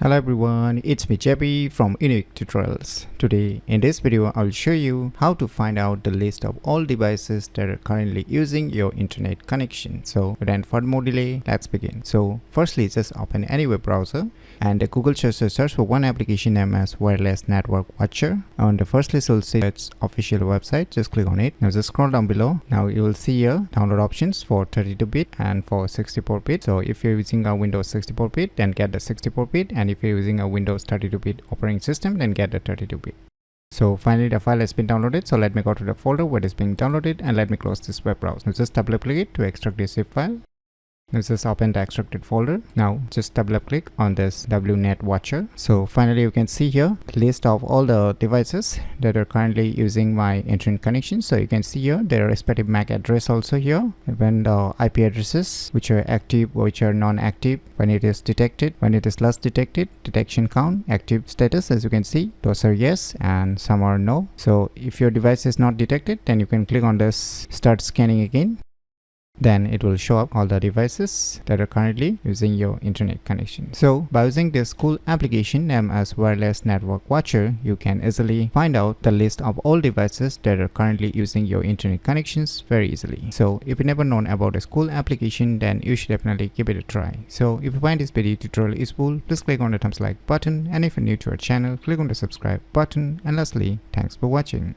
Hello everyone, it's me JP from UniqueTutorials. Today in this video I'll show you how to find out the list of all devices that are currently using your internet connection. So without further more delay, let's begin. So firstly, just open any web browser and Google search for one application named as Wireless Network Watcher. On the first list you'll see its official website. Just click on it. Now just scroll down below. Now you will see here download options for 32-bit and for 64-bit. So if you're using a Windows 64-bit, then get the 64-bit, and if you're using a Windows 32-bit operating system, then get the 32-bit. So finally the file has been downloaded. So let me go to the folder where it is being downloaded and let me close this web browser. Now just double click it to extract this zip file. Now just open the extracted folder. Now just double click on this WNet Watcher. So finally you can see here list of all the devices that are currently using my internet connection. So you can see here their respective MAC address also here, when the IP addresses which are active, which are non-active, when it is detected, when it is last detected, detection count, active status. As you can see, those are yes and some are no. So if your device is not detected, then you can click on this start scanning again. Then it will show up all the devices that are currently using your internet connection. So by using this cool application named as Wireless Network Watcher, you can easily find out the list of all devices that are currently using your internet connections very easily. So if you never known about this cool application, then you should definitely give it a try. So if you find this video tutorial useful, please click on the thumbs like button, and if you're new to our channel, click on the subscribe button, and lastly, thanks for watching.